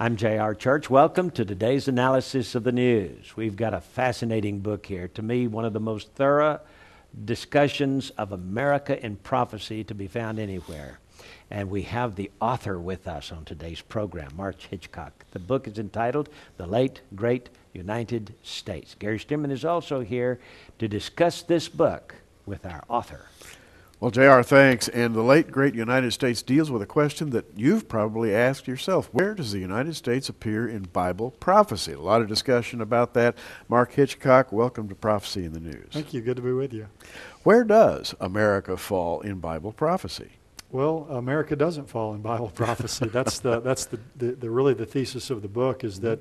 I'm J.R. Church. Welcome to today's analysis of the news. We've got a fascinating book here. To me, one of the most thorough discussions of America in prophecy to be found anywhere. And we have the author with us on today's program, Mark Hitchcock. The book is entitled The Late, Great United States. Gary Stearman is also here to discuss this book with our author. Well, J.R., thanks. And The Late, Great United States deals with a question that you've probably asked yourself. Where does the United States appear in Bible prophecy? A lot of discussion about that. Mark Hitchcock, welcome to Prophecy in the News. Thank you. Good to be with you. Where does America fall in Bible prophecy? Well, America doesn't fall in Bible prophecy. That's really the thesis of the book is that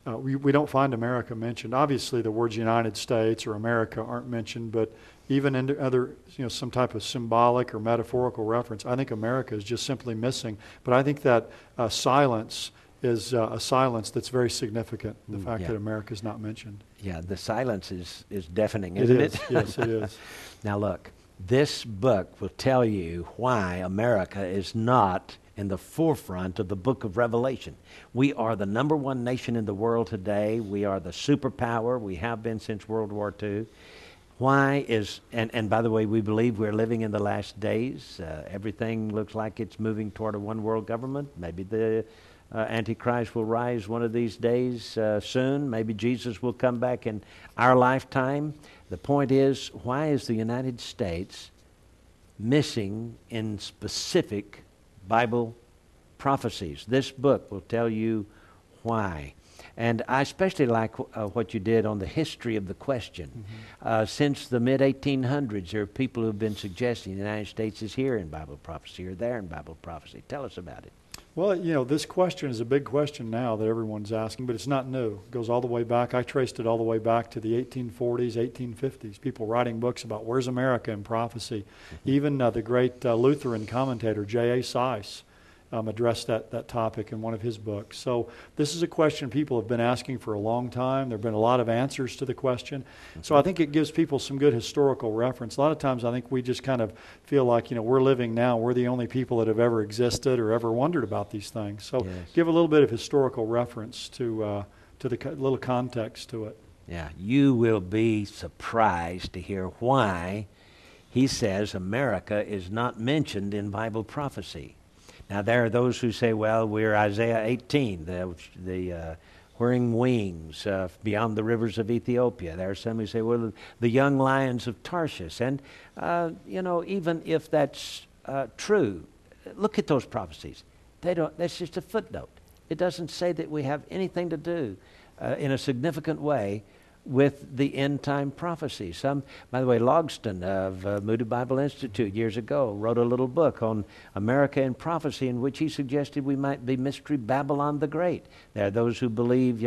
we don't find America mentioned. Obviously, the words United States or America aren't mentioned, but even in other, some type of symbolic or metaphorical reference, I think America is just simply missing. But I think that silence is a silence that's very significant, the fact that America is not mentioned. Yeah, the silence is deafening, isn't it? Yes, it is. Now look, this book will tell you why America is not in the forefront of the book of Revelation. We are the number one nation in the world today. We are the superpower. We have been since World War II. Why is, and by the way, we believe we're living in the last days. Everything looks like it's moving toward a one world government. Maybe the Antichrist will rise one of these days soon. Maybe Jesus will come back in our lifetime. The point is, why is the United States missing in specific Bible prophecies? This book will tell you why. And I especially like what you did on the history of the question. Since the mid-1800s, there are people who have been suggesting the United States is here in Bible prophecy or there in Bible prophecy. Tell us about it. Well, this question is a big question now that everyone's asking, but it's not new. It goes all the way back. I traced it all the way back to the 1840s, 1850s. People writing books about where's America in prophecy. Even the great Lutheran commentator, J.A. Seiss, addressed that topic in one of his books. So this is a question people have been asking for a long time. There have been a lot of answers to the question. So I think it gives people some good historical reference. A lot of times I think we just kind of feel like, we're living now. We're the only people that have ever existed or ever wondered about these things. So give a little bit of historical reference to the little context to it. Yeah, you will be surprised to hear why he says America is not mentioned in Bible prophecy. Now, there are those who say, well, we're Isaiah 18, the whirring wings beyond the rivers of Ethiopia. There are some who say, well, the young lions of Tarshish. And, even if that's true, look at those prophecies. That's just a footnote. It doesn't say that we have anything to do in a significant way with the end-time prophecy. By the way, Logston of Moody Bible Institute years ago wrote a little book on America and prophecy in which he suggested we might be Mystery Babylon the Great. There are those who believe,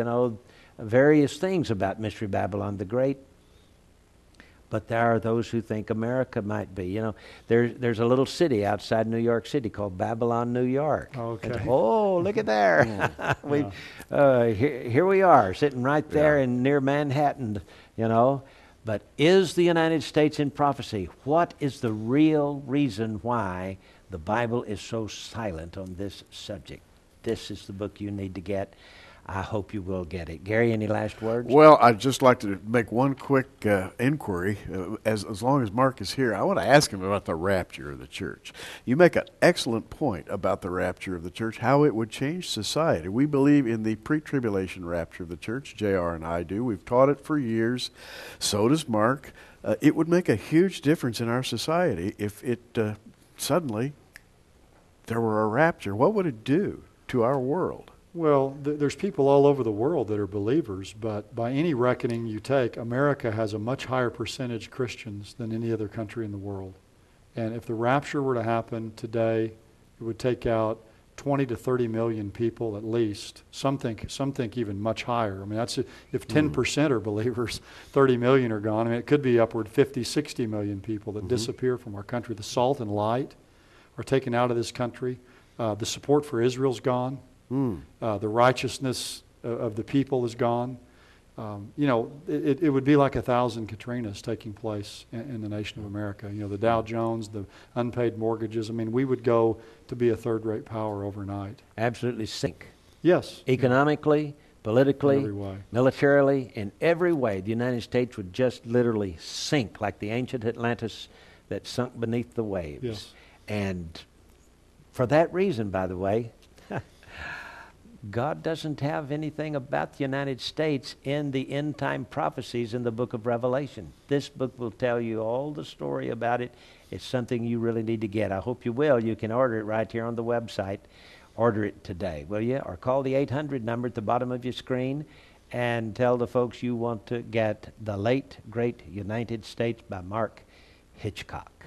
various things about Mystery Babylon the Great, but there are those who think America might be. There's a little city outside New York City called Babylon, New York. Okay. Oh, look at there. Here we are, sitting right there near Manhattan, But is the United States in prophecy? What is the real reason why the Bible is so silent on this subject? This is the book you need to get. I hope you will get it. Gary, any last words? Well, I'd just like to make one quick inquiry. As long as Mark is here, I want to ask him about the rapture of the church. You make an excellent point about the rapture of the church, how it would change society. We believe in the pre-tribulation rapture of the church. J.R. and I do. We've taught it for years. So does Mark. It would make a huge difference in our society if it suddenly there were a rapture. What would it do to our world? Well, there's people all over the world that are believers, but by any reckoning you take, America has a much higher percentage Christians than any other country in the world. And if the rapture were to happen today, it would take out 20 to 30 million people at least. Some think even much higher. I mean, that's if 10% are believers, 30 million are gone. I mean, it could be upward 50, 60 million people that disappear from our country. The salt and light are taken out of this country. The support for Israel's gone. The righteousness of the people is gone. It would be like 1,000 Katrinas taking place in the nation of America. The Dow Jones, the unpaid mortgages. I mean, we would go to be a third-rate power overnight. Absolutely sink. Yes. Economically, politically, In every way. militarily, in every way, the United States would just literally sink like the ancient Atlantis that sunk beneath the waves. Yes. And for that reason, by the way, God doesn't have anything about the United States in the end time prophecies in the book of Revelation. This book will tell you all the story about it. It's something you really need to get. I hope you will. You can order it right here on the website. Order it today, will you? Or call the 800 number at the bottom of your screen and tell the folks you want to get The Late Great United States by Mark Hitchcock.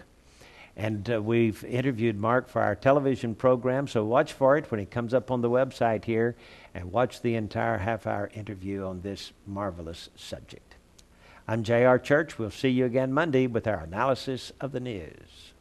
And we've interviewed Mark for our television program, so watch for it when it comes up on the website here, and watch the entire half-hour interview on this marvelous subject. I'm J.R. Church. We'll see you again Monday with our analysis of the news.